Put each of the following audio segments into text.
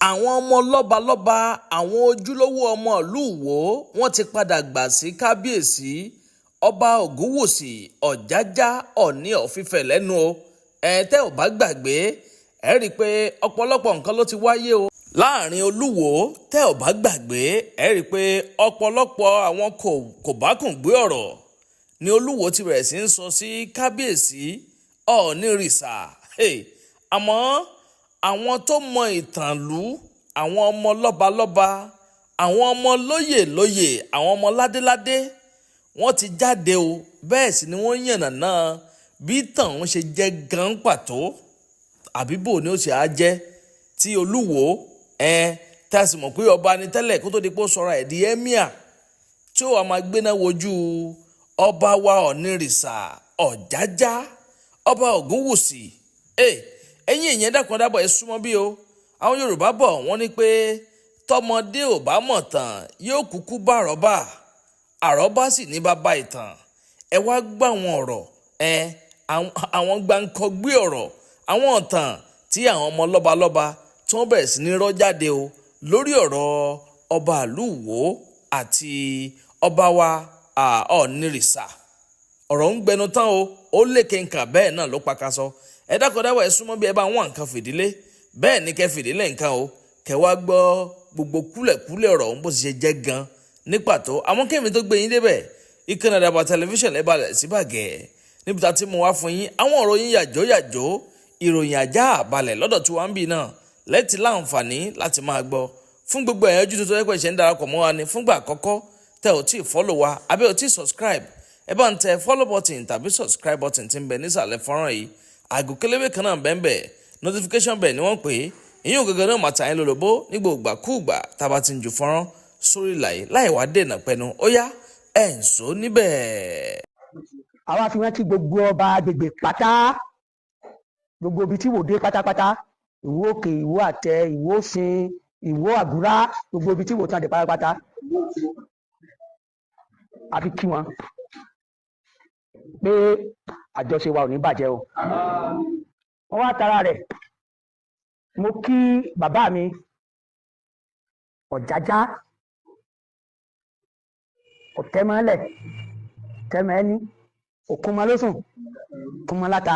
àwọn ọmọ lọ́balọ́ba àwọn ojúlówó ọmọ ìlú Ìwó wọ́n ti padà gbà sí kábíyèsí ọba Ògúnwùsì Ọ̀jájá Ọọ̀ni of Ifẹ̀ lẹ́nu o. Tẹ́ ò bá gbàgbé ẹ rí i pé ọ̀pọ̀lọpọ̀ nǹkan ló ti wáyé o láàrin Olúwo. Tẹ́ ò bá gbàgbé ẹ rí i pé ọ̀pọ̀lọpọ̀ àwọn kò bá kùn gbé ọ̀rọ̀ ni Olúwo ti bẹ̀rẹ̀ sí ń sọ sí kábíyèsí Ọọ̀nirìṣà. Àmọ́ àwọn tó mọ ìtànlú, àwọn ọmọ lọ́balọ́ba, àwọn ọmọ lóyè, àwọn ọmọ ládéládé wọ́n ti jáde o. Bẹ́ẹ̀ sì ni wọ́n yànnàná bí tàn ń ṣe jẹ́ gan pàtó àbí bò ni ó ṣe á jẹ́ tí Olúwo tá a sì mọ̀ pé ọba ni tẹ́lẹ̀ kó tó di pé ó sọra ẹ̀ di ẹ́míà tí ó wà máa gbéná wojú ọba wa Ọọ̀nirìṣà Ọ̀jájá ọba Ògúnwùsì. Ẹ̀yin èèyàn dákun dábọ̀ ẹ súnmọ́ bí o. Àwọn Yorùbá bọ̀ wọ́n ní pé tọmọdé ò bá mọ̀ tán yóò kúkú bá àrọ́bá, àrọ́bá sì ní bàbá ìtàn. Ẹ wá gbọ́ àwọn ọ̀rọ̀ àwọn gbàǹkọ̀gbé ọ̀rọ̀, àwọn ọ̀tàn tí àwọn ọmọ lọ́balọ́ba tí wọ́n bẹ̀rẹ̀ sí ní rọ́ jáde o lórí ọ̀rọ̀ ọba ìlú Ìwó àti ọba wa Ọọ̀nirìṣà. Ọ̀rọ̀ ń gbẹnu tán o, ó lékè nkà bẹ́ẹ̀ náà ló pakasọ. Ẹ dákun dábọ̀ ẹ súnmọ́ bí ẹ bá wọn nǹkan fìdílé, bẹ́ẹ̀ ni kẹ́ fìdílé nǹkan o, kẹ́ wá gbọ́ gbogbo kúlẹ̀kúlẹ̀ ọ̀rọ̀ ọ̀hún bó ti ṣe jẹ́ gan ní pàtó. Àwọn kéèmí tó gbé yín débẹ̀ ìkànnì Àdàbà tẹlifíṣàn lẹ́bàlẹ̀ sí bàgẹ́ níbi tá a ti mú wá fún yín àwọn ọ̀rọ̀ yín yàjó ìròyìn ajá àbálẹ̀ lọ́dọ̀ tí wọ́n ń bì náà lẹ́tì láǹfààní láti máa gbọ́. Fún gbogbo ẹ̀yàn ojú tuntun ẹ̀pẹ̀ ṣẹ̀ ń darapọ̀ mọ́ wa ní fúngbà àkọ́kọ́ tẹ́ ò tí ì follow wa àbẹ́ ò tí ì subscribe, ẹ bá ń tẹ follow button tàbí subscribe button tí ń bẹ nísàlẹ̀ fọ́nrán yìí. Àgò kélébé kan náà bẹ́ẹ̀ notification bell ni wọ́n pè é. Ìyẹn gangan náà máa ta yín lólobó ní gbogbo ìgbàkúùgbà tá a bá ti ń ju fọ́nrán sórí ìlàyé láì wá dènà pẹnu. Ó yá ẹ̀ ń sọ níbẹ̀. Àwa fi rántí gbogbo ọba agbègbè pátá, gbogbo ibi tí wò dé pátápátá, Ìwó Òkè, Ìwó Àtẹ, Ìwó Òsìn, Ìwó Àgúrá, gbogbo ibi tí wò tán dé pátápátá àfi kí wọn pé àjọṣe wa ò ní bàjẹ́ o. Wọ́n wá tara rẹ̀ mo kí bàbá mi Ọ̀jájá ọ̀tẹ́mọ́lẹ̀ tẹ́mẹ́ni òkúnmọ́lósùn kúnmọ́láta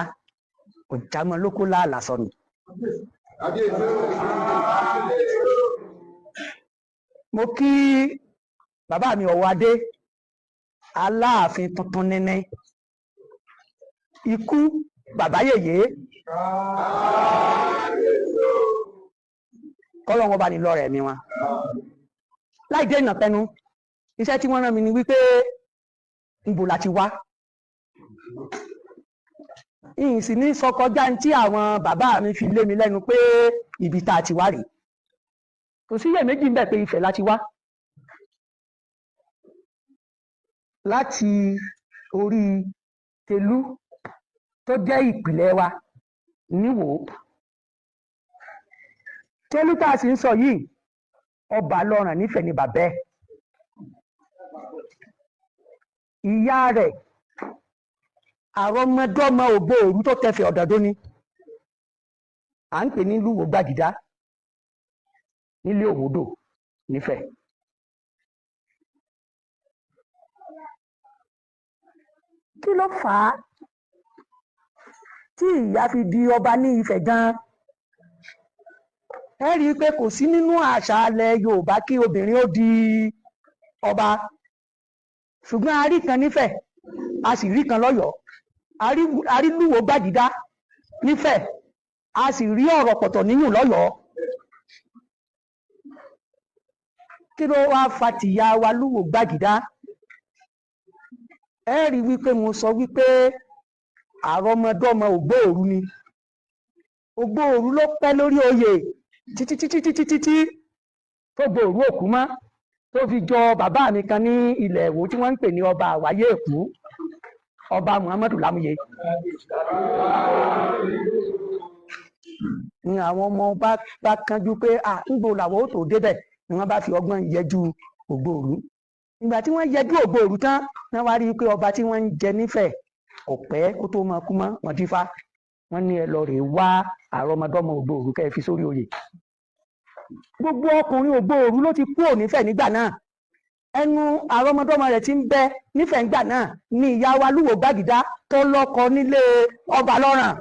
ọ̀jámọ́lókó láàlà sọnù. Mo kí bàbá mi Ọ̀wádé Aláàfin tuntun nẹ́nẹ́ ikú bàbá yèyé kọ́lọ́wọ́n bá ní lọ́rẹ̀ mi wọn. Láì dé ìnà pẹnu, iṣẹ́ tí wọ́n rán mi ni wípé níbo la ti wá. Ìyìn sì ní sọ kọjá tí àwọn bàbá mi fi lé mi lẹ́nu pé ibi tá a ti wá rèé. Kò sí iyèméjì ń bẹ pé Ifẹ̀ la ti wá. Láti orí Tẹ̀lú tó jẹ́ ìpìlẹ̀ wa níwò. Tẹ̀lú tá a sì ń sọ yìí ọba lọ́ràn nífẹ̀ẹ́ ni bàbá ẹ̀. Ìyá rẹ̀ àrọ́mọdọ́mọ Ògbóòrú tó tẹ̀fẹ̀ ọ̀dọ̀dọ́ ni à ń pè ní Lúwo Gbàgìdá nílé Òwòdò nífẹ̀ẹ́. Kí ló fà á tí ìyá fi di ọba ní Ifẹ̀ gan-an? Ẹ rí i pé kò sí nínú àṣà ilẹ̀ Yorùbá kí obìnrin ó di ọba, ṣùgbọ́n a rí kan nífẹ̀, a sì rí kan lọ́yọ̀ọ́, a rí Lúwo Gbàgìdá nífẹ̀, a sì rí ọ̀rọ̀ pọ̀tọ̀ níyùn lọ́yọ̀ọ́. Kí ló wá fa tìyá wa Lúwo Gbàgìdá? Ẹ rí wípé mo sọ wípé àrọ́mọdọ́mọ Ògbóòrú ni. Ògbóòrú ló pẹ́ lórí oyè títí tó Ògbóòrú òkú mọ́, tó fi jọ bàbá mi kan ní ilẹ̀ Ìwó tí wọ́n ń pè ní ọba Àwáyé Èkú, ọba Muhammadu Lámúyè. Ni àwọn ọmọ bá kánjú pé ńgbò làwọn ó tó débẹ̀ ni wọ́n bá fi ọgbọ́n yẹjú Ògbóòrú. Ìgbà tí wọ́n yẹjú Ògbóòrú tán wọ́n wá rí i pé ọba tí wọ́n ń jẹ nífẹ̀ ọ̀pẹ́ kó tó máa kú mọ́ wọn dífá. Wọ́n ní ẹ lọ rèé wá àrọ́mọdọ́mọ Ògbóòrú kẹ́ ẹ fi sórí oyè. gbogbo ọkùnrin Ògbóòrú ló ti kú nífẹ̀ẹ́ nígbà náà. Ẹnu àrọmọdọ́mọ rẹ̀ ti ń bẹ nífẹ̀ẹ́ nígbà náà ni ìyá wa Lúwo Gbàgìdá tó lọ́kọ nílé ọba lọ́ràn.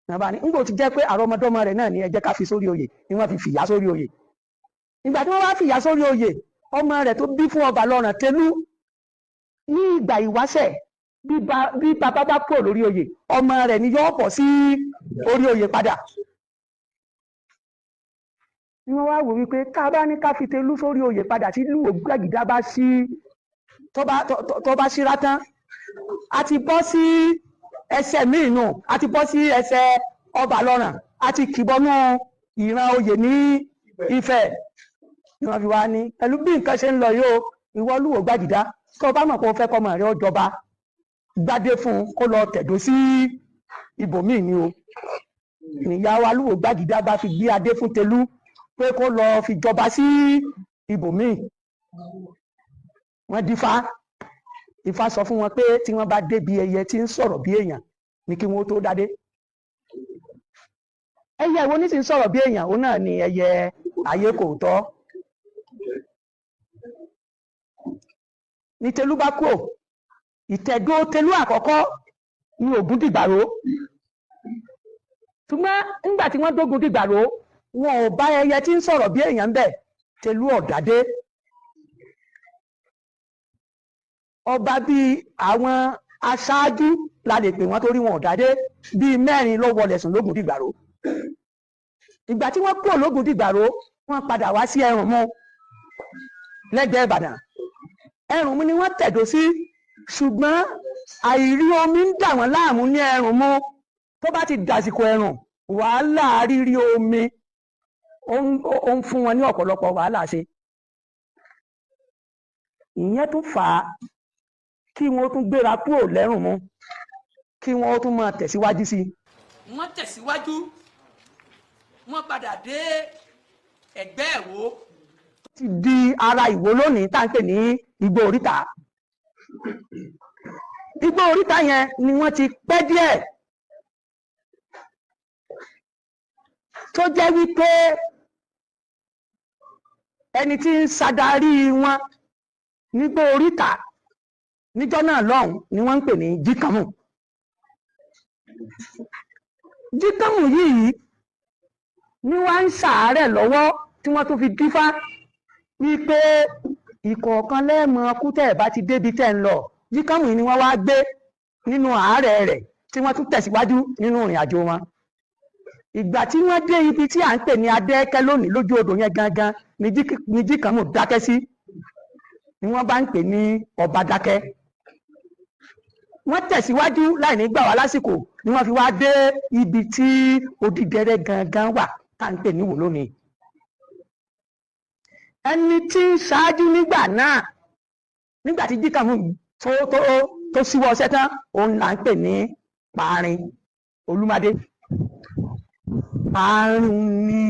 Nígbà tí jẹ́ pé àrọmọdọ́mọ rẹ̀ náà ni ẹ jẹ́ ká fi sórí oyè ni wọ́n fi fìyà sórí oyè. Ìgbà tí wọ́n wá fìyà sórí oyè, ọmọ rẹ̀ tó bí fún ọba lọ́ràn Tẹ̀lú ní ìgbà ìwáṣẹ̀ bí bàbá bá kúrò lórí oyè, ọmọ rẹ̀ ni yóò bọ̀ sí orí oyè padà. Ni wọ́n wá wò wípé ká bá ní ká fi Tẹ̀lú sórí oyè padà tí Lúwo Gbàgìdá bá sí tó bá síra tán, a ti bọ́ sí ẹsẹ̀ míì nù, a ti bọ́ sí ẹsẹ̀ ọba lọ́ràn, a ti kìbọnú ìran oyè ní Ifẹ̀. Ni wọ́n fi wá ní pẹ̀lú bí nǹkan ṣe ń lọ yóò, ìwọ Lúwo Gbàgìdá tó bá mọ̀ pé ó fẹ́ kọ́mọ rẹ̀ ó jọba, gbadé fún un kó lọ tẹ̀dó sí ibòmíì ni o. Ìyá wa Lúwo Gbàgìdá bá fi gbé adé fún Tẹ̀lú pé kó lọ fi jọba sí ibòmíì. Wọ́n dífá, Ifá sọ fún wọn pé tí wọ́n bá débi ẹyẹ tí ń sọ̀rọ̀ bí èèyàn ni kí wọ́n tó dádé. Ẹyẹ wo ní sì ń sọ̀rọ̀ bí èèyàn, òun náà ni ẹyẹ Ayékòótọ́. Ní Tẹ̀lú bá kúrò, ìtẹ̀dó Tẹ̀lú àkọ́kọ́ ní Ògúndìgbàró. Ṣùgbọ́n nígbà tí wọ́n dógun dìgbàró, wọn ò bá ẹyẹ tí ń sọ̀rọ̀ bí èèyàn ń bẹ̀. Tẹ̀lú ọ̀dádé. Ọba bíi àwọn aṣáájú la lè pè wọ́n torí wọn ọ̀dádé bíi 4 ló wọlé sùn l'Ógúndìgbàró. Ìgbà tí wọ́n kúrò l'Ógúndìgbàró, wọ́n padà wá sí Ẹrùnmú lẹ́gbẹ̀ẹ́ Ìbàdàn. Ẹrùnmú ni wọ́n tẹ̀dó sí, ṣùgbọ́n àìrí omi ń dà wọ́n láàmú ní Ẹrùnmú. Tó bá ti dàsìkò ẹ̀rùn, wàhálà rírí omi ó ń fún wọn ní ọ̀pọ̀lọpọ̀ wàhálà ṣe. Ìyẹn tún fà á kí wọ́n tún gbéra kúrò l'Ẹrùnmú, kí wọ́n tún máa tẹ̀síwájú sí. Wọ́n tẹ̀síwájú, wọ́n padà dé Ẹ̀gbẹ́ Ìwó. Ti di ara Ìwó lónìí tá à ń pè ní Igbó Oríta. Igbó Oríta yẹn ni wọ́n ti pẹ́ díẹ̀, tó jẹ́ wípé ẹni tí ń ṣàdarí wọn nígbó Oríta níjọ́ náà lọ́hùn ni wọ́n ń pè ní Jíkànmù. Jíkànmù yìí ni wọ́n ń ṣàárẹ̀ lọ́wọ́ tí wọ́n tún fi dífá wípé ìkọ̀ọ̀kan lẹ́ẹ̀mọ́ kú tẹ́ ẹ̀ bá ti débi tẹ́ ń lọ. Jíkànmù yìí ni wọ́n wá gbé nínú àárẹ̀ rẹ̀ tí wọ́n tún tẹ̀síwájú nínú ìrìn àjò wọn. Ìgbà tí wọ́n dé ibi tí à ń pè ní Adẹ́kẹ́ lónìí lójú odò yẹn gangan ni Jíkànmù dákẹ́ sí, ni wọ́n bá ń pè ní Ọbadákẹ́. Wọ́n tẹ̀síwájú láì ní gbà wá lásìkò ni wọ́n fi wá dé ibi tí Odídẹrẹ́ gangan wà tá à ń pè ní Ìwó lónìí. Ẹni tí ń ṣáájú nígbà náà, nígbà tí Jíkànmù tó síwọ́ ọṣẹ́ tán, òun là ń pè ní Pàárín Olúmádé. Pàárín ni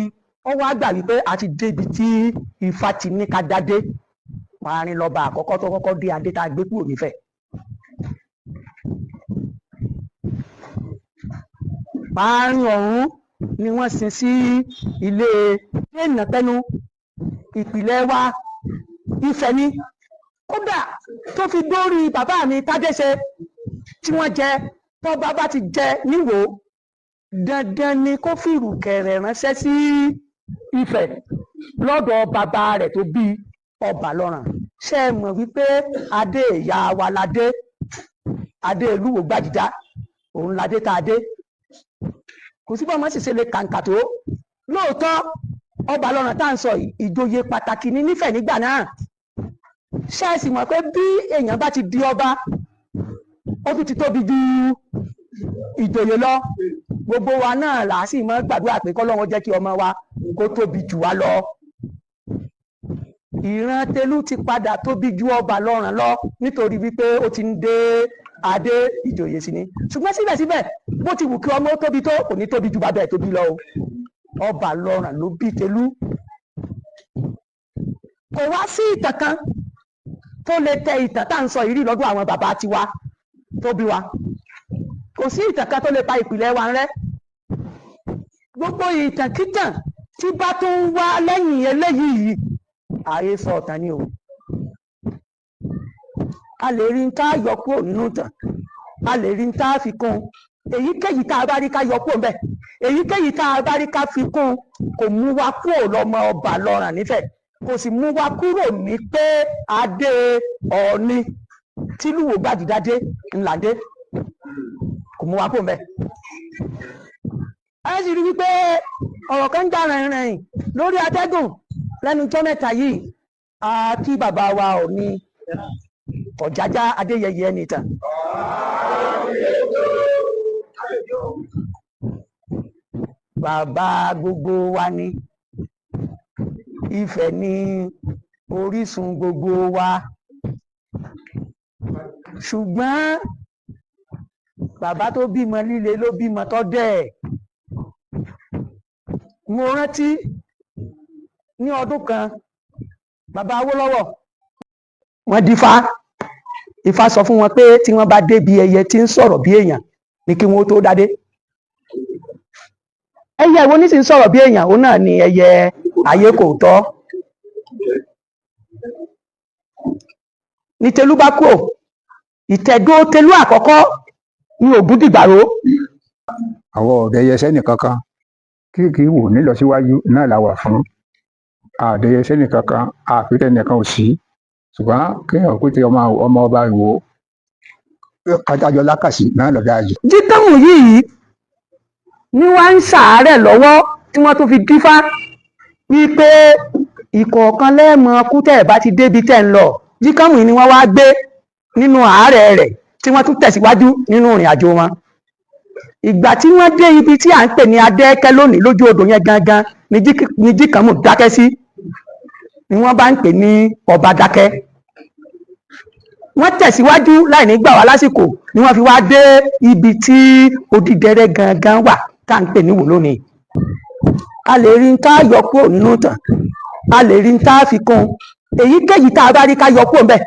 ó wá gbà wípé a ti débi tí Ifá ti ní ká dádé. Pàárín lọ́ba àkọ́kọ́ tó kọ́kọ́ dé adé tá a gbé kúrò nífẹ̀ẹ́. Pàárín ọ̀hún ni wọ́n sin sí ilé Ìnàpẹ́nu, ìpìlẹ̀ wa Ifẹ̀ ni. Kódà tó fi dórí bàbá mi Tádéṣe tí wọ́n jẹ, tó bàbá ti jẹ níwò, dandan ni kó fi ìrùkẹ̀rẹ̀ ránṣẹ́ sí Ifẹ̀ lọ́dọ̀ bàbá rẹ̀ tó bí Ọba Lọ́ràn. Ṣé ẹ mọ̀ wípé adé ìyá wa ládé, adé Lúwo Gbàgìdá, òun ládé tá a dé. Kò sí bọ́mọ sì ṣe lè kàǹkà tó. Lóòótọ́ Ọba Lọ́ràn tá à ń sọ ìjòyè pàtàkì ní nífẹ̀ẹ́ nígbà náà. Ṣé ẹ sì mọ̀ pé bí èèyàn bá ti di ọba, ó tún ti tóbi ju ìjòyè lọ. Gbogbo wa náà là á sì mọ́ gbàdúrà pé k'Ọlọ́run jẹ́ kí ọmọ wa kó tóbi jù wá lọ. Ìran Tẹ̀lú ti padà tóbi ju Ọba Lọ́ràn lọ nítorí wípé ó ti ń dé adé ìjòyè sí ni. Ṣùgbọ́n síbẹ̀síbẹ̀ bó ti wù kí ọmọ ó tóbi tó, kò ní tóbi ju bàbá ẹ̀ tóbi lọ o. Ọba Lọ́ràn ló bí Tẹ̀lú. Kò wá sí ìtàn kan tó lè tẹ ìtàn tá à ń sọ yìí rí lọ́dún àwọn bàbá tiwa tó bí wa. Kò sí ìtàn kan tó lè pa ìpìlẹ̀ wa rẹ́. Gbogbo ìtàn kítàn tí bá tún ń wá lẹ́yìn eléyìí yìí ààyè sọ ọ̀tàn ni o. A lè rí tá a yọ kúrò nínú ìtàn, a lè rí tá a fi kún èyíkéyìí tá a bá rí ká yọ kúrò ńbẹ̀, èyíkéyìí tá a bá rí ká fi kún kò mú wa kúrò lọ́mọ ọba lọ́ràn nífẹ̀ẹ́, kò sì mú wa kúrò ní pé adé Ọọ̀ni tìlúwo Gbádìdádé ńláńdé, kò mú wa kúrò ńbẹ̀. ẹ sì rí wípé ọ̀rọ̀ kan ń jà rìnrìn lórí atẹ́gùn lẹ́nu ọjọ́ mẹ́ta yìí, kí bàbá wa Ọọ̀ni Ọ̀jájá Adéyẹyè Ẹnìtàn. Bàbá gbogbo wa ni, Ifẹ̀ ni orísun gbogbo wa, ṣùgbọ́n bàbá tó bímọ líle ló bímọ tó dẹ̀. Mo rántí ní ọdún kan bàbá Awólọ́wọ̀ wọ́n dífá, Ifá sọ fún wọn pé tí wọ́n bá débi ẹyẹ tí ń sọ̀rọ̀ bí èèyàn ni kí wọ́n tó dádé. Ẹyẹ ìwo ní sì ń sọ̀rọ̀ bí èèyàn, òun náà ni ẹyẹ Ayékòótọ́. Ní Tẹlú bá kúrò, ìtẹ̀dó Tẹlú àkọ́kọ́ ní Ògúndìgbàró. Àwọn ọ̀dẹ̀yẹsẹ́ nìkankan kí wò nílọ síwájú náà la wà fún. Àdẹ̀yẹsẹ́ nìkankan àfitẹ́ nìkan ò sí, ṣùgbọ́n kéèyàn pété ọmọ ọba Ìwó kájájọ lákàsí náà lọ́dọ̀ àjò. Jíkàmù yìí ni wọ́n ń ṣàárẹ̀ lọ́wọ́ tí wọ́n tún fi dífá wípé ìkọ̀ọ̀kan lẹ́ẹ̀mọ kú tẹ̀ bá ti débi tẹ̀ ń lọ. Jíkàmù yìí ni wọ́n wá gbé nínú àárẹ̀ rẹ̀ tí wọ́n tún tẹ̀síwájú nínú ìrìn àjò wọn. Ìgbà tí wọ́n dé ibi tí à ń pè ní Adẹ́kẹ́ lónìí lójú odò yẹn gangan ni Jíkàmù dákẹ́ sí, ni wọ́n bá ń pè ní Ọba Dákẹ́. Wọ́n tẹ̀síwájú láì ní gbà wá lásìkò ni wọ́n fi wá dé ibi tí Odídẹrẹ́ gangan wà tá à ń pè ní Ìwó lónìí. A lè rí tá a yọ kúrò nínú ìtàn, a lè rí tá a fi kún èyíkéyìí tá a bá rí ká yọ kúrò ńbẹ̀,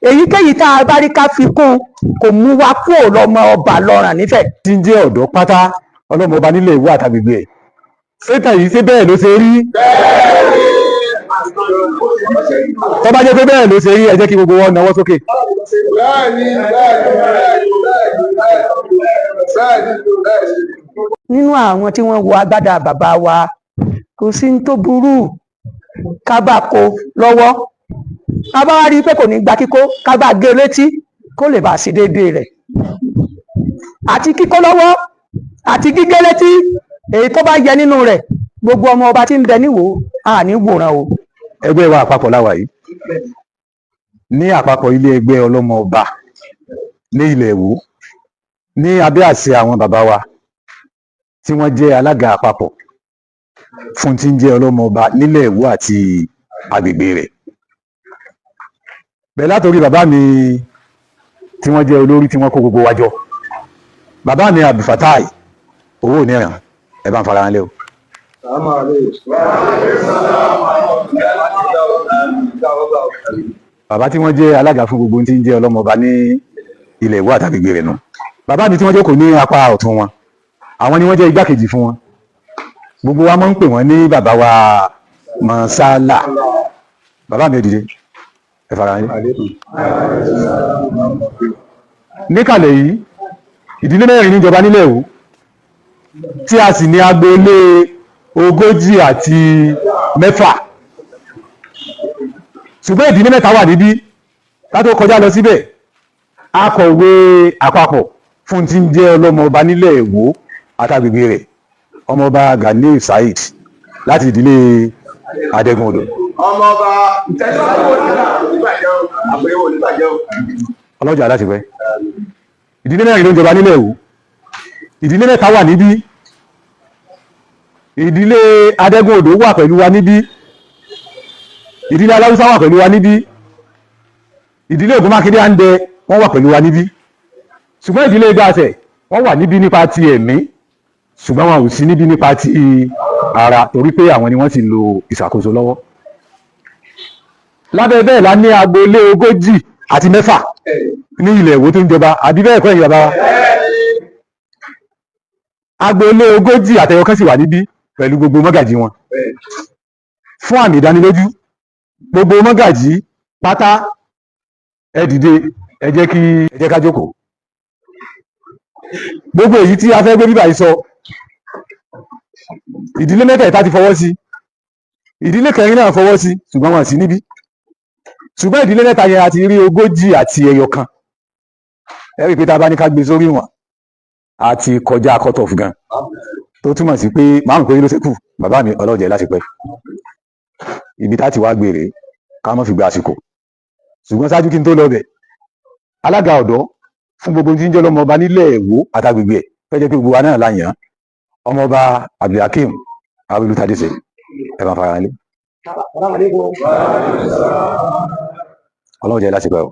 èyíkéyìí tá a bá rí ká fi kún kò mú wa kúrò lọ́mọ ọba lọ́ràn nífẹ̀ẹ́. Tí ń jẹ́ ọ̀dọ́ pátá ọlọ́mọ ọba nílẹ̀ Ìwó àtàgbègbè ẹ̀, sétà yìí ṣé bẹ́ẹ̀ ló ṣe rí? Tó bá jẹ́ pé bẹ́ẹ̀ ló ṣe rí, ẹ jẹ́ kí gbogbo wọn nawọ́ sókè. Nínú àwọn tí wọ́n wọ agbádá bàbá wa kò sí ní tó burú ká bá kó lọ́wọ́, ká bá wá rí i pé kò ní gba kíkó ká bá gé létí kó lè bá sí déédéé rẹ̀. Àti kíkó lọ́wọ́ àti gígé létí, èyí tó bá yẹ nínú rẹ̀ gbogbo ọmọ ọba tí ń bẹ níwò àní wòran o. Ẹgbẹ́ wa àpapọ̀ láwà yìí, ní àpapọ̀ ilé ẹgbẹ́ ọlọ́mọ ọba ní ilẹ̀ Ìwó, ní abẹ́ àṣẹ àwọn bàbá wa tí wọ́n jẹ́ alága àpapọ̀ fún tí ń jẹ́ ọlọ́mọ ọba nílẹ̀ Ìwó àti agbègbè rẹ̀. Bẹ́ẹ̀ látòrí bàbá mi tí wọ́n jẹ́ olórí tí wọ́n kó gbogbo wa jọ, bàbá mi Abdulfatai Owóníran, ẹ bá ń fara hàn lé o. Bàbá tí wọ́n jẹ́ alága fún gbogbo tí ń jẹ́ ọlọ́mọ ọba ní ilẹ̀ Ìwó àtàgbègbè rẹ̀ nù. Bàbá mi tí wọ́n jókòó ní apá ọ̀tún wọn, àwọn ni wọ́n jẹ́ igbákejì fún wọn. Gbogbo wa máa ń pè wọ́n ní bàbá wa Mọ̀nsálà. Bàbá mi ò dìde, ẹ fara hàn lé. Níkàlẹ̀ yìí, ìdílé mẹ́rin níjọba nílẹ̀ Ìwó tí a sì ní agboolé 146. Ṣùgbọ́n ìdílé mẹ́ta wà níbí ká tó kọjá lọ síbẹ̀. Akọ̀wé àpapọ̀ fún tí ń jẹ́ ọlọ́mọ ọba nílẹ̀ Ìwó àtàgbègbè rẹ̀, ọmọọba Ganiu Saheed láti ìdílé Adégúnodò. Ọmọọba ọlọ́jà láti pẹ́. Ìdílé mẹ́rin ló ń jọba nílẹ̀ Ìwó. Ìdílé mẹ́ta wà níbí. Ìdílé Adégúnodò wà pẹ̀lú wa níbí. Ìdílé Aláwùsá wà pẹ̀lú wa níbí. Ìdílé Ògúnmákindé Àndẹ wọ́n wà pẹ̀lú wa níbí. Ṣùgbọ́n ìdílé Gbàṣẹ wọ́n wà níbí nípa ti ẹ̀mí, ṣùgbọ́n wọn ò sí níbí nípa ti ara torí pé àwọn ni wọ́n sì lo ìṣàkóso lọ́wọ́. Lábẹ́ bẹ́ẹ̀ la ní agboolé 146 ní ilẹ̀ Ìwó tó ń jọba, àbí bẹ́ẹ̀ kọ́ ẹ̀yin bàbá wa? Agboolé 140 àtẹyọkán sì wà níbí, pẹ̀lú gbogbo mọ́gàjí wọn fún àmì ìdánilójú gbogbo mọ́gàjí pátá ẹ dìde ẹ jẹ́ ká jókòó. Gbogbo èyí tí a fẹ́ gbé bíbà yìí sọ ìdílé mẹ́tẹ̀ẹ̀ta ti fọwọ́ sí, ìdílé kẹrin náà fọwọ́ sí ṣùgbọ́n wọn sí níbí, ṣùgbọ́n ìdílé mẹ́ta yẹn a ti rí 40 àti ẹyọ kan. Ẹ rí i pé tá a bá ní ká gbé sórí wọn a ti kọjá cut off gan, tó túmọ̀ sí pé márùn péré ló ṣẹ́kù. Bàbá mi ọlọ́jẹ̀ láti pẹ́ ibi tá ti wá gbére ká mọ́ fi gba àsìkò, ṣùgbọ́n ṣáájú kí n tó lọ bẹ̀, alága ọ̀dọ́ fún gbogbo tí ń jẹ́ ọmọ ọba nílẹ̀ Èwó àtàgbègbè ẹ̀ fẹ́ jẹ́ pé gbogbo wa náà la yàn án, ọmọ ọba Abdulhakeem Awilutadese ẹ máa fara lé. ọlọ́jẹ̀ láti pẹ́ o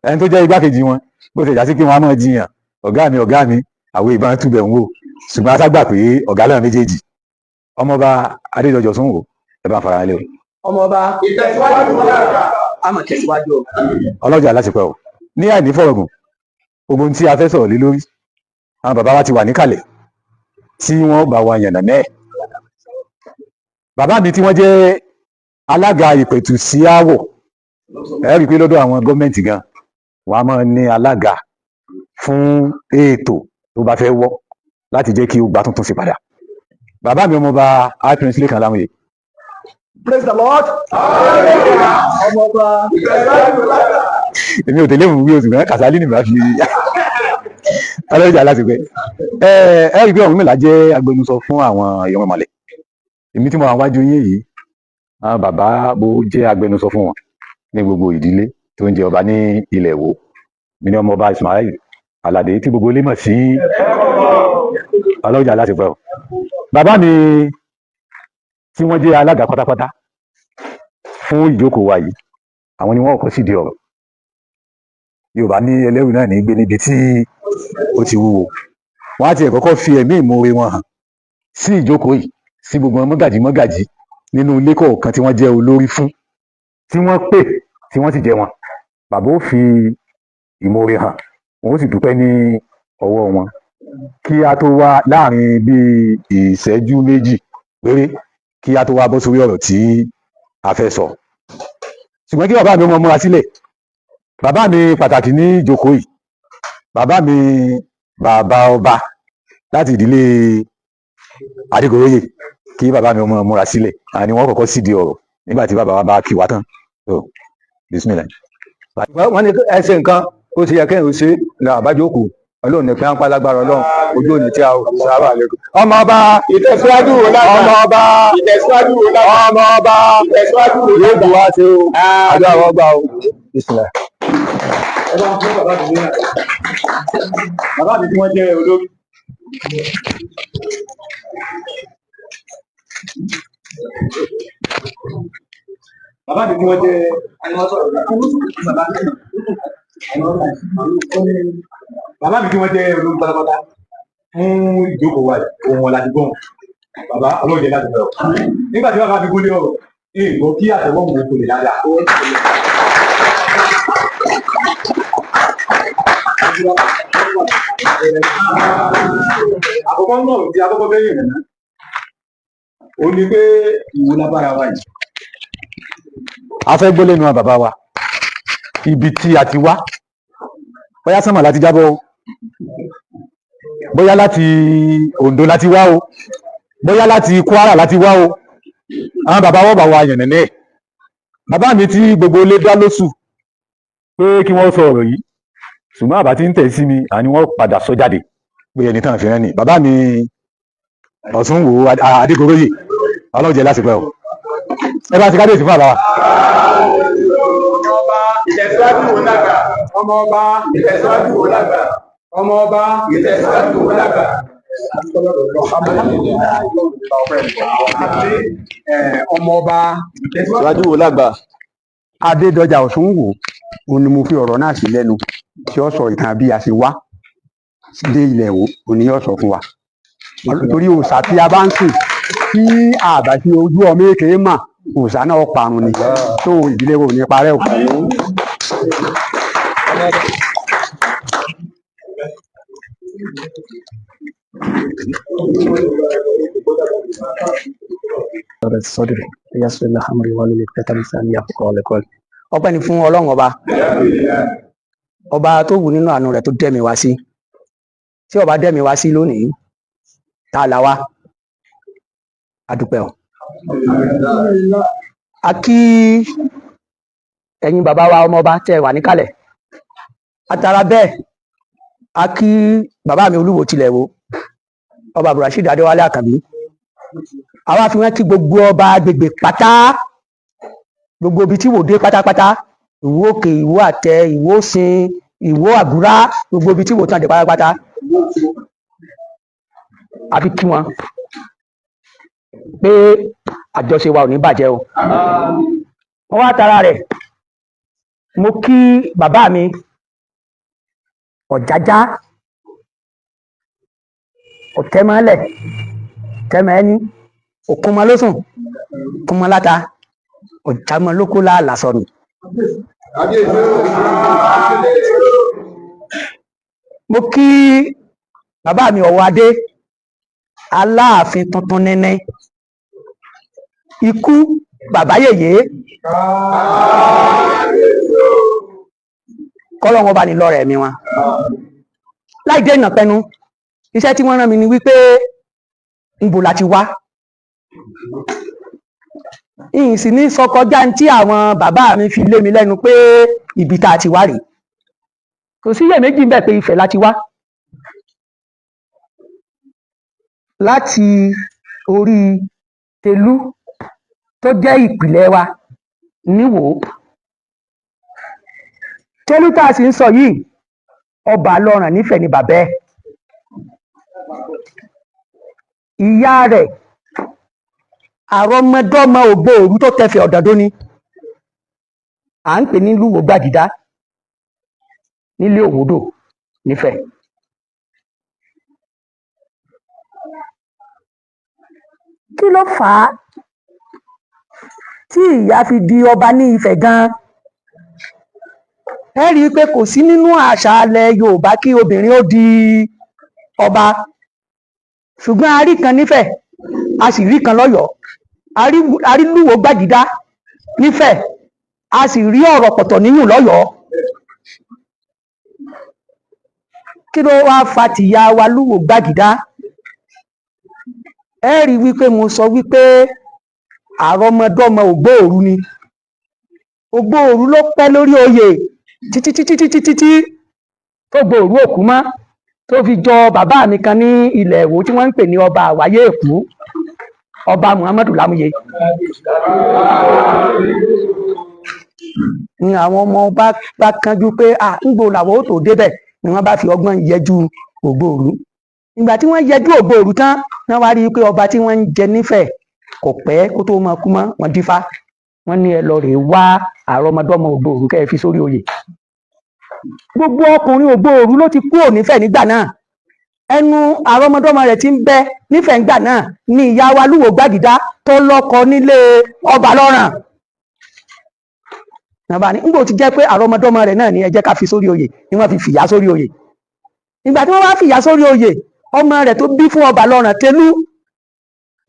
ẹni tó jẹ́ igbákejì wọn bó ṣe jà sí pé wọ́n á máa jiyàn ọ̀gá mi àwọn ìbọn túbẹ̀ ń wò, ṣùgbọ́n a ságbà pé ọ̀gá náà méjèèjì ọmọọba Adédọjọ Súnwò ẹ bá fara lé o. ọmọọba ìtẹ̀síwájú àmọ̀ tẹ̀síwájú o. ọlọ́jà lásìkò o ní àìní fọ̀rọ̀gùn gbogbo ohun tí a fẹ́ sọ̀rọ̀ lé lórí àwọn bàbá wa ti wà níkàlẹ̀ tí wọ́n bá wa yànnà náà. Bàbá mi tí wọ́n jẹ́ alága ìpẹ̀tù sí aáwọ̀ ẹ rí i pé lọ́dọ̀ àwọn gọ́ọ̀mẹ̀ntì gan wọ́n á máa ní alága fún ètò tó bá fẹ́ wọ́ láti jẹ́ kí ó gba tuntun sí padà. Bàbá mi ọmọọba high prince Lékan Lámúyè. Praise the Lord. ọmọọba èmi ò tẹ̀lé mu wí oṣù mẹ́rin Kàsálí nìbá fi ọlọ́jà láti pẹ́. ẹ rí i pé Ọ̀rúnmìlà jẹ́ agbẹnusọ fún àwọn Ìrúnmọlẹ̀. Èmi tí mo wà wájú yín yìí àwọn bàbá bó jẹ́ agbẹnusọ fún wọn ní gbogbo ìdílé tó ń jẹ ọba ní ilẹ̀ Èwó. Mi ní ọmọọba Ismail Aládé tí gbogbo ilé mọ̀ sí ọlọ́jà láti pẹ́ o. Bàbá mi tí wọ́n jẹ́ alága pátápátá fún ìjókòó wa yìí àwọn ni wọ́n kọ́ sídìí ọ̀rọ̀. Yorùbá ní ẹlẹ́rù náà ní gbé níbi tí ó ti wúwo. Wọ́n á tiẹ̀ kọ́kọ́ fi ẹ̀mí ìmoore wọn hàn sí ìjókòó yìí sí gbogbo mọ́gàjí nínú ilé kọ̀ọ̀kan tí wọ́n jẹ́ olórí fún tí wọ́n pè tí wọ́n sì jẹ wọn. Bàbá ó fi ìmoore hàn wọ́n ó sì dúpẹ́ ní ọwọ́ wọn kí a tó wá láàrin bíi ìṣẹ́jú méjì péré kí a tó wá bọ́ sórí ọ̀rọ̀ tí a fẹ́ sọ. Ṣùgbọ́n kí bàbá mi ó mọ múra sílẹ̀. Bàbá mi pàtàkì ní ìjókòó yìí, bàbá mi bàbá ọba láti ìdílé Adégoróyè, kí bàbá mi ó mọ múra sílẹ̀. Àní wọ́n kọ́kọ́ sídìí ọ̀rọ̀ nígbà tí bàbá wa bá kí wa tán. Bismillah. Wọ́n ní ẹsẹ̀ nǹkan ó ti yẹ kẹ́hìn ó ṣe ní àbájókòó Ọlọ́run ní pẹ́ńpá lágbára Ọlọ́run ojú òní tí a ò sábà lẹ́kọ̀ọ́. Ọmọ ọba ìtẹ̀síwájú wo lágbà. ọmọ ọba ìtẹ̀síwájú wo lágbà. ọmọ ọba ìtẹ̀síwájú wo yóò lágbà. dùn wá sí o àjọ àwọn ọgbà o. Bismillah. ẹ bá ń fún bàbá mi ní bàbá mi tí wọ́n jẹ́ olórí. bàbá mi tí wọ́n jẹ́ bàbá mi tí wọ́n jẹ́ olórí pátápátá fún ìjókòó wa ohun wọn láti gbọ́n bàbá ọlọ́jẹ̀ láti bẹ̀rẹ̀ nígbà tí bàbá mi gbólé ọ̀rọ̀ èèbọ̀ kí àtẹ̀wọ́ mú kò lè dáadáa. àkọ́kọ́ náà tí àkọ́kọ́ bẹ́yìn rẹ̀ náà ó ní pé ìwò lágbára wa yìí. A fẹ́ gbọ́ lẹ́nu bàbá wa ibi tí a ti wá, bóyá sánmà láti jábọ́ o, bóyá láti Oǹdó láti wá o, bóyá láti Kwara láti wá o. Àwọn bàbá wọ́n bá wa yànnàná ẹ̀. Bàbá mi tí gbogbo ilé dá lóṣù pé kí wọ́n sọ ọ̀rọ̀ yìí, ṣùgbọ́n àbá tí ń tẹ̀ sí mi àní wọ́n padà sọ jáde pé ẹni tán fi rán ni. Bàbá mi Ọ̀ṣúnwò Adégoróyè ọlọ́jẹ̀ lásìkò ẹ̀ o. Ẹ bá ti kábíyèsí fún àbá wa. ọmọọba ìtẹ̀síwájú wo lágbà. ọmọọba ìtẹ̀síwájú wo lágbà. ọmọọba ìtẹ̀síwájú wo lágbà. ọmọọba ìtẹ̀síwájú wo lágbà. Adédọjà Ọ̀ṣúnwò òun ni mo fi ọ̀rọ̀ náà sí lẹ́nu tí ó sọ ìtàn bí a ṣe wá dé ilẹ̀ Èwó òun ni yóò sọ fún wa. Torí òòṣà tí a bá ń sìn tí àbá fi ojú ọmọ èké mà òòṣà náà parun ni tó ìdílé wo ní parẹ́ o. ọpẹ́ ni fún Ọlọ́run ọba tó wù nínú àánú rẹ̀ tó dẹ́mi wá sí, tí ọba dẹ́mi wá sí lónìí tá a là wá adúpẹ́ o. A kí ẹ̀yin bàbá wa ọmọọba tẹ́ wà níkàlẹ̀, àtàrà bẹ́ẹ̀ a kí bàbá mi Olúwo tilẹ̀ wo ọba Abdulrasheed Adéwálé Àkànbí, àwa fi wọn kí gbogbo ọba agbègbè pátá, gbogbo ibi tí wò dé pátápátá, Ìwó Òkè, Ìwó Àtẹ, Ìwó Òsìn, Ìwó Àgúrá, gbogbo ibi tí wò tán dé pátápátá a fi kí wọn pé àjọṣe wa ò ní bàjẹ́ o. wọ́n wá tara rẹ̀ mo kí bàbá mi Ọ̀jájá Ọ̀tẹ́mọ́lẹ̀ Tẹ́mẹ́ní Òkúnmọ́lósùn Òkúnmọ́láta Ọ̀jámọ́lókó lásọnù. Mo kí bàbá mi Ọ̀wọ́adé Aláàfin tuntun nẹ́nẹ́, ikú bàbá yèyé kọ́lọ́wọ́n bá ní lọ́rẹ̀ mi wọn. Láì dé ìnà pẹnu, iṣẹ́ tí wọ́n rán mi ni wípé níbo la ti wá, ìyìn sì ní sọ kọjá tí àwọn bàbá mi fi lé mi lẹ́nu pé ibi tá a ti wá rèé. Kò sí iyèméjì ń bẹ pé Ifẹ̀ la ti wá, láti orí Tẹ̀lú tó jẹ́ ìpìlẹ̀ wa níwò. Tẹ̀lú tá a sì ń sọ yìí, ọba Lọ́ràn nífẹ̀ẹ́ ni bàbá ẹ̀. Ìyá rẹ̀ àrọmọdọ́mọ Ògbóòrú tó tẹ̀fẹ̀ ọ̀dọ̀dọ́ ni, à ń pè ní Lúwo Gbàgìdá nílé Òwòdò nífẹ̀ẹ́. Kí ló fà á tí ìyá fi di ọba ní Ifẹ̀ gan-an? Ẹ rí i pé kò sí nínú àṣà ilẹ̀ Yorùbá kí obìnrin ó di ọba, ṣùgbọ́n a rí kan nífẹ̀ẹ́, a sì rí kan lọ́yọ̀ọ́, a rí Lúwo Gbàgìdá nífẹ̀ẹ́, a sì rí ọ̀rọ̀ pọ̀tọ̀ níyùn lọ́yọ̀ọ́. Kí ló wá fa tìyá wa Lúwo Gbàgìdá? Ẹ rí wípé mo sọ wípé àrọmọdọ́mọ Ògbóòrú ni. Ògbóòrú ló pẹ́ lórí oyè títí tó Ògbóòrú òkú mọ́, tó fi jọ bàbá mi kan ní ilẹ̀ Ìwó tí wọ́n ń pè ní ọba Àwáyé Èkú, ọba Muhammadu Lámúyè. Ni àwọn ọmọ bá kánjú pé ńgbò làwọn ó tó débẹ̀, ni wọ́n bá fi ọgbọ́n yẹjú Ògbóòrú. Ìgbà tí wọ́n yẹjú Ògbóòrú tán, wọ́n wá rí i pé ọba tí wọ́n ń jẹ nífẹ̀ẹ́ kò pẹ́ kó tó máa kú mọ́, wọ́n dífá, wọ́n ní ẹ lọ rèé wá àrọmọdọ́mọ Ògbóòrú kẹ́ ẹ fi sórí oyè. Gbogbo ọkùnrin Ògbóòrú ló ti kúrò nífẹ̀ẹ́ nígbà náà, ẹnu àrọmọdọ́mọ rẹ̀ ti ń bẹ nífẹ̀ẹ́ nígbà náà ni ìyá wa Lúwo Gbàgìdá tó lọ́kọ nílé ọba Lọ́ràn. Nàbà ní ńgbò ti jẹ́ pé àrọmọdọ́mọ rẹ̀ náà ni ẹ jẹ́ ká fi sórí oyè, ni wọ́n fi fìyà sórí oyè. Ìgbà tí wọ́n wá fìyà sórí oyè, ọmọ rẹ̀ tó bí fún ọba Lọ́ràn Tẹ̀lú,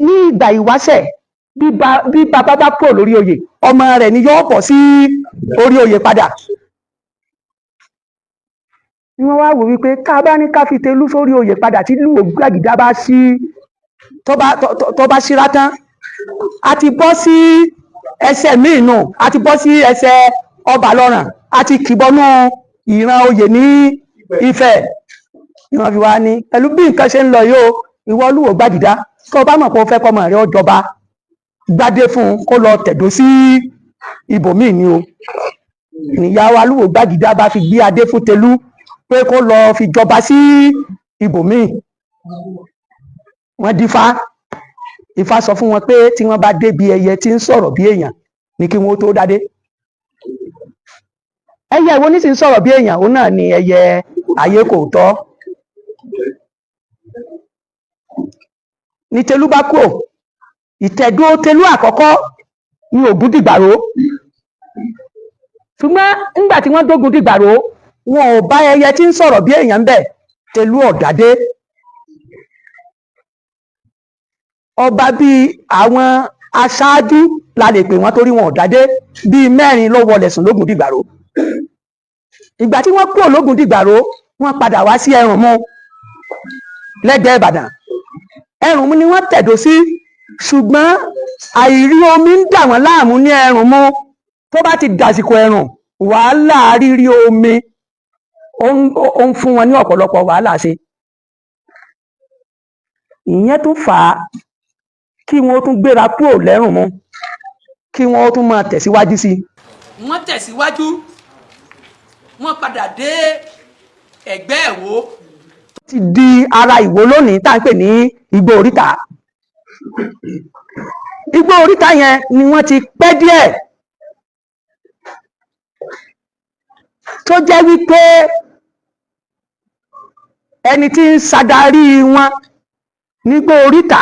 ní ìgbà ìwáṣẹ̀ bí bàbá bá kúrò lórí oyè, ọmọ rẹ̀ ni yóò bọ̀ sí orí oyè padà. Ni wọ́n wá wò wípé ká bá ní ká fi Tẹ̀lú sórí oyè padà tí Lúwo Gbàgìdá bá sí tó bá síra tán, a ti bọ́ sí ẹsẹ̀ míì nù, a ti bọ́ sí ẹsẹ̀ ọba Lọ́ràn, a ti kìbọnú ìran oyè ní Ifẹ̀. Ni wọ́n fi wá ní pẹ̀lú bí nǹkan ṣe ń lọ yìí o, ìwọ Lúwo Gbàgìdá tó bá mọ̀ pé ó fẹ́ kọ́mọ rẹ̀ ó jọba, gbádé fún kó lọ tẹ̀dó sí ibòmíì ni o. Ìyá wa Lúwo Gbàgìdá bá fi gbé adé fún Tẹ̀lú pé kó lọ fi jọba sí ibòmíì. Wọ́n dífá, Ifá sọ fún wọn pé tí wọ́n bá débi ẹyẹ tí ń sọ̀rọ̀ bí èèyàn ni kí wọ́n tó dádé. Ẹyẹ ìwo ní sì ń sọ̀rọ̀ bí èèyàn, òun náà ni ẹyẹ Ayékòótọ́. Ní Tẹ̀lú bá kúrò, ìtẹ̀dó Tẹ̀lú àkọ́kọ́ ní Ògúndìgbàró, ṣùgbọ́n nígbà tí wọ́n dógun Dìgbàró, wọn ò bá ẹyẹ tí ń sọ̀rọ̀ bí èèyàn bẹ̀, Tẹ̀lú ọ̀dádé. ọba bíi àwọn aṣáájú la lè pè wọ́n torí wọn ò dádé bíi 4 ló wọlẹ̀ sùn lógun dìgbàró. Ìgbà tí wọ́n kúrò lógun dìgbàró wọ́n padà wá sí Ẹrùnmú lẹ́gbẹ̀ẹ́ Ìbàdàn. Ẹrùnmú ni wọ́n tẹ̀dó sí, ṣùgbọ́n àìrí omi ń dà wọ́n láàmú ní Ẹrùnmú. Tó bá ti dàsìkò ẹ̀rùn, wàhálà rírí omi ó ń fún wọn ní ọ̀pọ̀lọpọ̀ wàhálà ṣe. Ìyẹn tún fà á kí wọ́n tún gbéra kúrò lẹ́rùnmú kí wọ́n tún máa tẹ̀síwájú sí. Wọ́n tẹ̀síwájú, wọ́n padà dé Ẹ̀gbẹ́ Ìwó. Ti di ara Ìwó lónìí tá à ń pè ní Igbó Oríta. Igbó Oríta yẹn ni wọ́n ti pẹ́ díẹ̀ tó jẹ́ wípé ẹni tí ń ṣàdarí wọn nígbó Oríta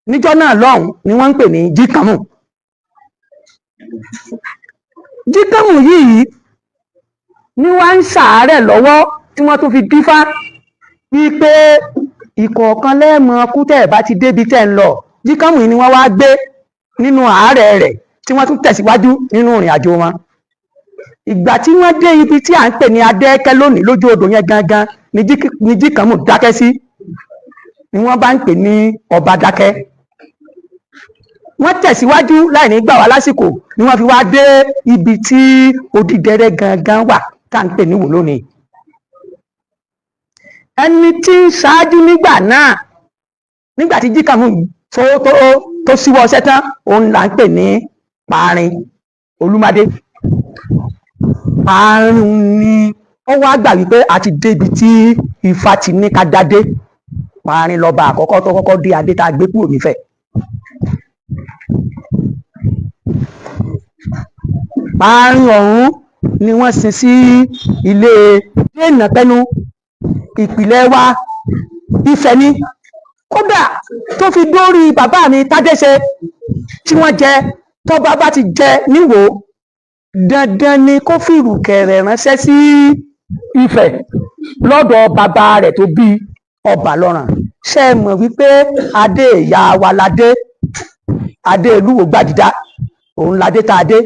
níjọ́ náà lọ́hùn ni wọ́n ń pè ní Jíkànmù. Jíkànmù yìí ni wọ́n ń ṣàárẹ̀ lọ́wọ́ tí wọ́n tún fi dífá wípé ìkọ̀ọ̀kan lẹ́ẹ̀mọ kú tẹ́ ẹ̀ bá ti débi tẹ́ ń lọ. Jíkànmù yìí ni wọ́n wá gbé nínú àárẹ̀ rẹ̀ tí wọ́n tún tẹ̀síwájú nínú ìrìn àjò wọn. Ìgbà tí wọ́n dé ibi tí à ń pè ní Adẹ́kẹ́ lónìí lójú odò yẹn gangan ni Jíkànmù dákẹ́ sí, ni wọ́n bá ń pè ní Ọba Dákẹ́. Wọ́n tẹ̀síwájú láì ní gbà wá lásìkò ni wọ́n fi wá dé ibi tí Odídẹrẹ́ gangan wà tá à ń pè ní Ìwó lónìí. Ẹni tí ń ṣáájú nígbà náà, nígbà tí Jíkànmù tó síwọ́ ọṣẹ́ tán, òun là ń pè ní Pàárín Olúmádé. Pàárín ni ó wá gbà wípé a ti débi tí Ifá ti ní ká dádé. Pàárín lọ́ba àkọ́kọ́ tó kọ́kọ́ dé adé tá a gbé kúrò nífẹ̀. Pàárín ọ̀hún ni wọ́n sin sí ilé Dénàpẹ́nu. Ìpìlẹ̀ wa Ifẹ̀ ni, kódà tó fi dórí bàbá mi Tádéṣe tí wọ́n jẹ. Tọ́ba bá ti jẹ níwò, dandan ni kó fìrùkẹ̀rẹ̀ ránṣẹ́ sí Ifẹ̀ lọ́dọ̀ bàbá rẹ̀ tó bí Ọbàlọ́ràn. Ṣé ẹ mọ̀ wípé adé ìyá wa ládé, adé Olúwo Gbàdìdá, òun ládé tá a dé.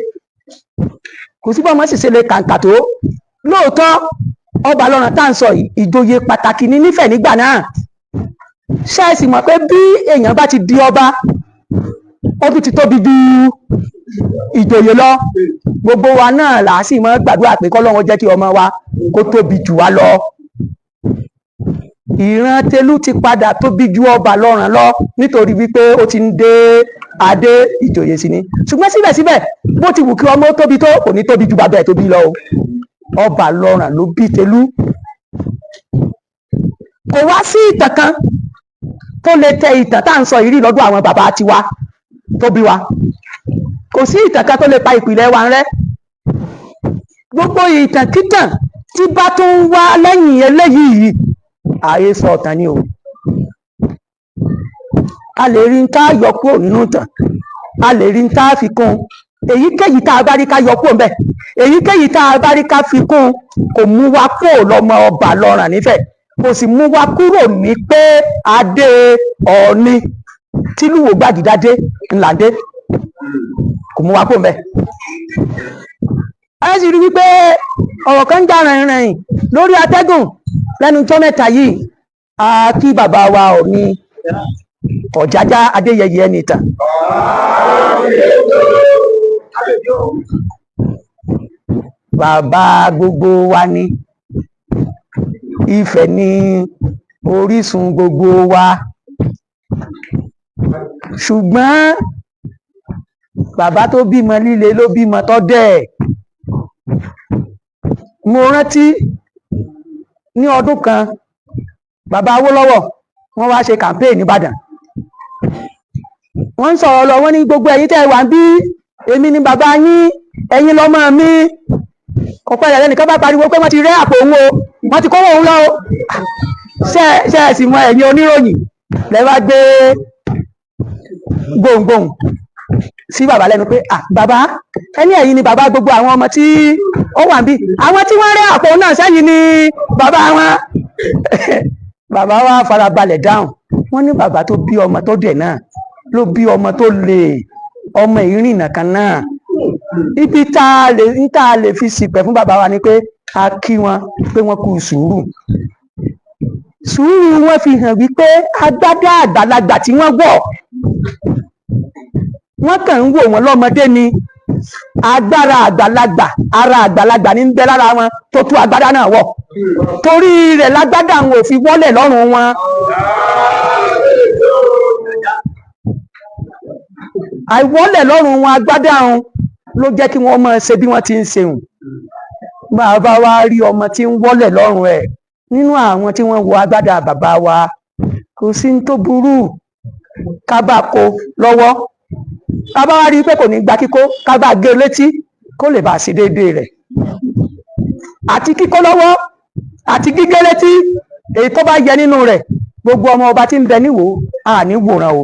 Kò sí bọ́mọ sì ṣe lè kàǹkà tó. Lóòótọ́ Ọbàlọ́ràn tá à ń sọ yìí ìjòyè pàtàkì ní nífẹ̀ nígbà náà. Ṣé ẹ sì mọ̀ pé bí èèyàn bá ti di ọba, ó tún ti tóbi ju ìjòyè lọ. Gbogbo wa náà là á sì mọ́ gbàdúrà pé k'Ọlọ́run jẹ́ kí ọmọ wa kó tóbi jù wá lọ. Ìran Tẹ̀lú ti padà tóbi ju Ọbàlọ́ràn lọ nítorí wípé ó ti ń dé adé ìjòyè sí ni. Ṣùgbọ́n síbẹ̀síbẹ̀ bó ti wù kí ọmọ ó tóbi tó, kò ní tóbi ju bàbá ẹ̀ tóbi lọ o. Ọbàlọ́ràn ló bí Tẹ̀lú. Kò wá sí ìtàn kan tó lè tẹ ìtàn tá à ń sọ ìrí lọ́dọ̀ àwọn bàbá tiwa tó bí wa. Kò sí ìtàn kan tó lè pa ìpìlẹ̀ wa rẹ́. Gbogbo ìtàn kítàn tí bá tún ń wá lẹ́yìn eléyìí, ààyè sọ ọ̀tàn ni o. A lè rí ń tá yọ kúrò nínú ìtàn, a lè rí ń tá fi kún. Èyíkéyìí tá a bá rí ká yọ kúrò ńbẹ̀, èyíkéyìí tá a bá rí ká fi kún, kò mú wa kúrò lọ́mọ Ọbàlọ́ràn nífẹ̀, kò sì mú wa kúrò ní pé adé Ọọ̀ni tí Olúwo Gbàdìdá dé ńlá dé, kò mú wa kúrò ńbẹ̀. A sì rí wípé ọ̀rọ̀ kan ń jà rìnrìn lórí atẹ́gùn lẹ́nu ọjọ́ mẹ́ta yìí. A kí bàbá wa Ọọ̀ni Ọ̀jájá Adéyẹyè Ẹnìtàn. Bàbá gbogbo wa ni, Ifẹ̀ ni orísun gbogbo wa. Ṣùgbọ́n bàbá tó bímọ líle ló bímọ tó dẹ̀. Mo rántí ní ọdún kan bàbá Awólọ́wọ̀ wọ́n wá ṣe campaign nìbàdàn. Wọ́n ń sọ̀rọ̀ lọ, wọ́n ní gbogbo ẹ̀yin tẹ́ wà ń bí, èmi ni bàbá yín, ẹ̀yin lọ́mọ mi. Ọ̀pọ̀ ẹ̀yà lẹ́nìkan bá pariwo pé wọ́n ti rẹ́ àpò òun o, wọ́n ti kówó òun lọ o. Ṣé ẹ sì mọ ẹ̀yin oníròyìn lẹ́ wá gbé gbohùngbohùn sí bàbá lẹ́nu pé bàbá ẹni ẹ̀yin ni bàbá gbogbo àwọn ọmọ tí ó wà ń bí, àwọn tí wọ́n rẹ́ àpò náà sẹ́yìn ni bàbá wọn. Bàbá wa farabalẹ̀ dáhùn wọ́n ní bàbá tó bí ọmọ tó dẹ̀ náà ló bí ọmọ tó lè ọmọ ìrìnà kan náà. Ibi tá a lè fi ṣìpẹ̀ fún bàbá wa ni pé a kí wọn pé wọ́n kú sùúrù. Sùúrù wọn fi hàn wípé agbádá àgbàlagbà tí wọ́n wọ̀ wọ́n kàn ń wò wọ́n lọ́mọdé ni, agbára àgbàlagbà ara àgbàlagbà ní ń bẹ lára wọn tó tú agbádá náà wọ̀, torí rẹ̀ lágbádá àwọn ò fi wọ́lẹ̀ lọ́rùn wọn. Àìwọ́lẹ̀ lọ́rùn wọn agbádá wọn ló jẹ́ kí wọ́n máa ṣe bí wọ́n ti ń ṣe hùn. Bàbá wa rí ọmọ tí ń wọ́lẹ̀ lọ́rùn ẹ̀ nínú àwọn tí wọ́n wọ agbádá bàbá wa, kò sí ní tó burú ká bá kó lọ́wọ́. Bàbá wa rí pé kò ní gba kíkó, ká bá gé létí kó lè bá ṣe déédéé rẹ̀. Àti kíkó lọ́wọ́ àti gígé létí èyí tó bá yẹ nínú rẹ̀, gbogbo ọmọ ọba tí ń bẹ níwò àní wòran o.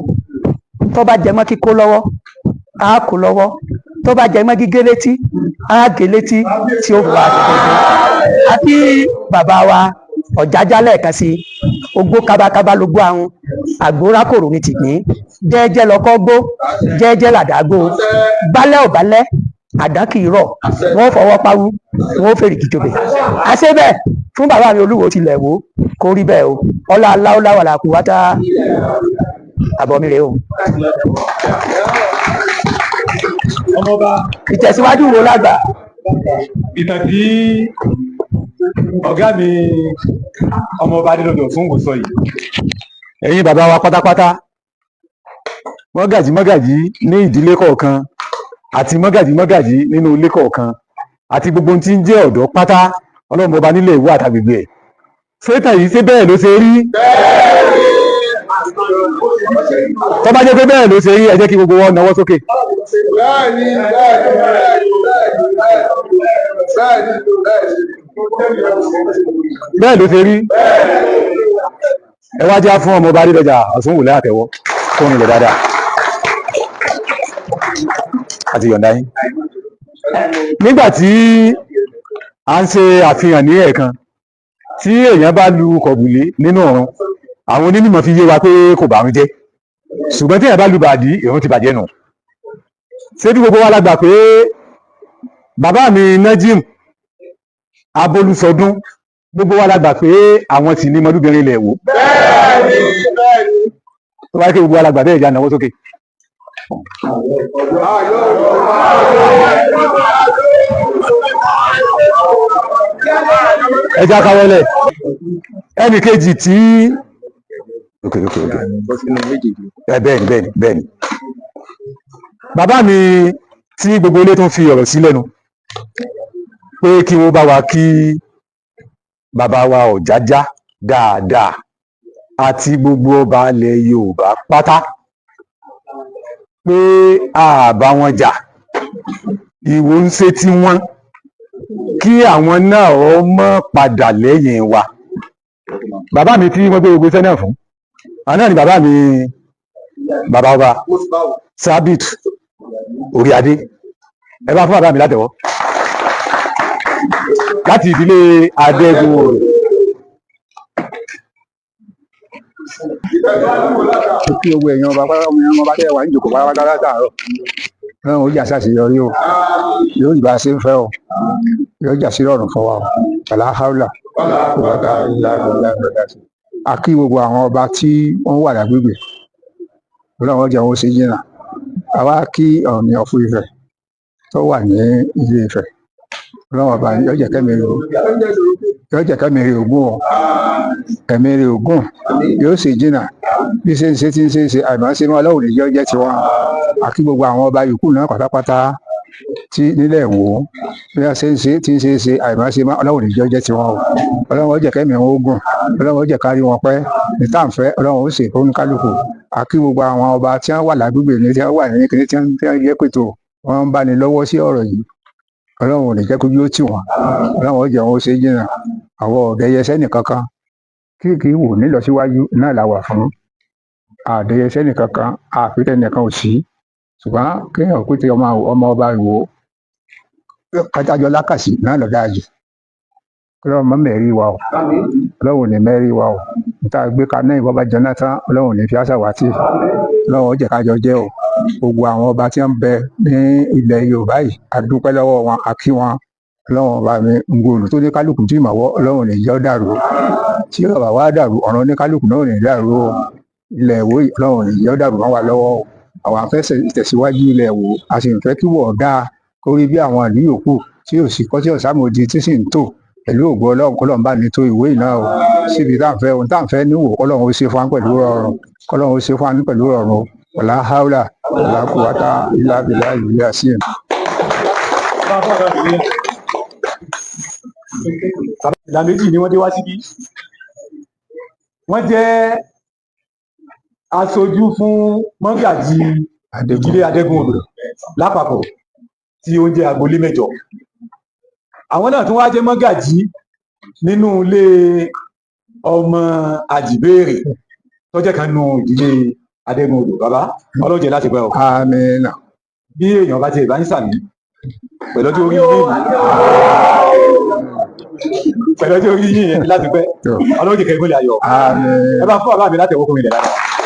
Tó bá jẹ mọ́ kíkó lọ́wọ́ á kó lọ́wọ́, tó bá jẹ mọ́ gígé létí á gé létí tí ó wà déédéé. Àti bàbá wa Ọ̀jájá lẹ́ẹ̀kan sí ogbó kábákábá ló gbó àwọn àgbórákòrò ní tìgbín, jẹ́ẹ́jẹ́ lọ́kọ́ gbó jẹ́ẹ́jẹ́ làdágbó, bálẹ̀ ọ̀bálẹ̀ àdán kì í rọ̀, wọ́n fọwọ́ páwú wọ́n fèrè kìjọbẹ̀. Àṣẹ bẹ́ẹ̀ fún bàbá mi Olúwo tilẹ̀ wò kó rí bẹ́ẹ̀ o, ọlá aláwọ̀láwà làkú wátá àbọ̀ mi rèé o. Ọmọọba Ìtẹ̀síwájú wo lágbà? ìtàn tí ọ̀gá mi ọmọọba Adélọ́dọ̀ Ọ̀ṣunwò sọ yìí. ẹ̀yin bàbá wa pátápátá, mọ́gàjí ní ìdílé kọ̀ọ̀kan àti mọ́gàjí nínú ilé kọ̀ọ̀kan àti gbogbo ohun tí ń jẹ́ ọ̀dọ́ pátá, Ọlọ́run ọba nílé Ìwó àtàgbègbè ẹ̀. Sétà yìí ṣé bẹ́ẹ̀ ló ṣe rí? Tó bá jẹ́ pé bẹ́ẹ̀ ló ṣe rí, ẹ jẹ́ kí gbogbo wọn nawọ́ sókè. Bẹ́ẹ̀ ló ṣe rí. Ẹ wá já fún ọmọọba Adédọjà Ọ̀ṣunwò àtẹ́wọ́ kó nílẹ̀ dáadáa. Àti yọ̀ǹda yín. Nígbà tí a ń ṣe àfihàn ní ẹ̀ẹ̀kan, tí èèyàn bá lu kọ̀bùlé nínú ọ̀run, àwọn onímọ̀ fi yé wa pé kò bàrún jẹ́, ṣùgbọ́n tí èèyàn bá lu bàdí, ìrun ti bàjẹ́ nù. Ṣé bí gbogbo wa la gbà pé bàbá mi Nájìm Abolúsọdún, gbogbo wa la gbà pé àwọn sì ní mọdúbìnrin ilẹ̀ Ìwó? Tó bá ké gbogbo wa la gbà bẹ́ẹ̀, ìjà náwó sókè. Ẹja káwọ́lẹ̀. Ẹnì kejì tí bẹ́ẹ̀ni bàbá mi tí gbogbo ilé tó ń fi ọ̀rọ̀ sí lẹ́nu pé kí wọ́n bá wa kí bàbá wa Ọ̀jájá dáadáa àti gbogbo ọba ilẹ̀ Yorùbá pátá, pé àbá wọn jà, Ìwó ń ṣe tí wọ́n, kí àwọn náà ó mọ́ padà lẹ́yìn wa. Bàbá mi tí wọ́n gbé gbogbo iṣẹ́ náà fún, àwọn náà ni bàbá mi, bàbá ọba Sábìt Oríadé. Ẹ bá fún bàbá mi látẹ̀wọ́. Láti ìdílé Adégún. Kí owó èèyàn ọba pátá ọmọ bá tẹ̀ wá ní ìjòkó pátá látàárọ̀. Ọlọ́run ó jà ṣàṣeyọrí o, yóò jà sí ń fẹ́ o, yóò jà sí rọrùn fún wa o. Ọ̀là Haúlà. A kí gbogbo àwọn ọba tí wọ́n wà lágbègbè, Ọlọ́run ó jẹ́ wọn ó ṣe jìnnà. Àwa kí Ọọ̀ni of Ifẹ̀ tó wà ní Ilé Ifẹ̀, Ọlọ́run ọba yóò jẹ́ kẹ́mi rè ogún o, ẹ̀mí rè ogún yóò ṣe jìnnà. Bí ṣe ń ṣe tí ń ṣe àìmọ́ ṣe mọ́ Ọlọ́run níjọ́ jẹ́ tiwọn. A kí gbogbo àwọn ọba yòókù náà pátápátá tí nílẹ̀ Ìwó, bí wọ́n ṣe ń ṣe tí ń ṣe àìmọ́ ṣe mọ́ Ọlọ́run níjọ́ jẹ́ tiwọn o. Ọlọ́run ó jẹ́ kẹ́mi wọn ogún, Ọlọ́run ó jẹ́ kárí wọn pẹ́, ní táǹfẹ́ Ọlọ́run ó ṣe fún kálukú. A kí gbogbo àwọn ọba tí wọ́n wà lágbègbè ní tí wọ́n wà ní kíní tí wọ́n jẹ́ pètò wọ́n ń bá ní lọ́wọ́ sí ọ̀rọ̀ yìí. Ọlọ́run ò ní jẹ́ kójú ó tì wọ́n, Ọlọ́run ó jẹ́ wọn ó ṣe jìnnà. Àwọn ọ̀dẹ́yẹsẹ́ nìkankan kí wò nílọsíwájú náà la wà fún. Àdẹ́yẹsẹ́ nìkankan àfitẹ́ nìkan ò sí, ṣùgbọ́n kéèyàn pété ọmọ ọba Ìwó kájájọ lákàsí náà lọ dáa jù. Ọlọ́run mọ́ mẹ́rí wa o, Ọlọ́run ò ní mẹ́rí wa o. níta gbé kaná ìbọn bá jẹun náà tán ọlọ́run ò ní fi àṣà wá tì ọlọ́run ó jẹ́ ká jọ jẹ́ o gbogbo àwọn ọba tí wọ́n ń bẹ ní ilẹ̀ yorùbá yìí a dúpẹ́ lọ́wọ́ wọn a kí wọn ọlọ́run ọba mi ngòòlù tó ní kálukú tí ìmọ̀wọ́ ọlọ́run ò ní jẹ́ ó dàrú tí ọba wa dàrú ọ̀ràn ní kálukú náà ò ní dàrú o ilẹ̀ Ìwó yìí ọlọ́run ò ní jẹ́ ó dàrú wọn wà lọ́wọ́ o àwọn afẹ́sẹ̀ ìtẹ̀síwájú ilẹ̀ Ìwó a sì ń fẹ́ kí wọ́n dáa kórí bí àwọn ìlú yòókù tí ò sí kọ́ tí ọ̀sàmòdì tí sì ń tò pẹ̀lú ògo ọlọ́run kọ́lọ́run bá ní tó Ìwó yìí náà o síbi tá à ń fẹ́ níwò kọ́lọ́run ó ṣe fún wa pẹ̀lú rọrùn kọ́lọ́run ó ṣe fún wa pẹ̀lú rọrùn wàlá haúlà wàlá kùwátà ilá bìlá ìlú àṣìyàn. ìlà méjì ni wọ́n dé wá síbí wọ́n jẹ́ aṣojú fún mọ́gàjí ìdílé Adégúnodò lápapọ̀ tí ó ń jẹ́ agboolé 8 àwọn náà tún wá jẹ́ mọ́gàjí nínú ilé ọmọ àjìbéèrè tó jẹ́ kan nínú ìdílé Adégúnodò. Bàbá ọlọ́jẹ̀ láti pẹ́ o. àmín. bí èèyàn bá ti ìbá ń sàmì pẹ̀lú ọjọ́ orí yìí pẹ̀lú ọjọ́ orí yìí láti pẹ́ ọlọ́jẹ̀ kẹ́gbọ́n lè ayọ̀. àmín. ẹ bá fún bàbá mi láti ẹ̀wọ́ kún ilẹ̀ dáadáa.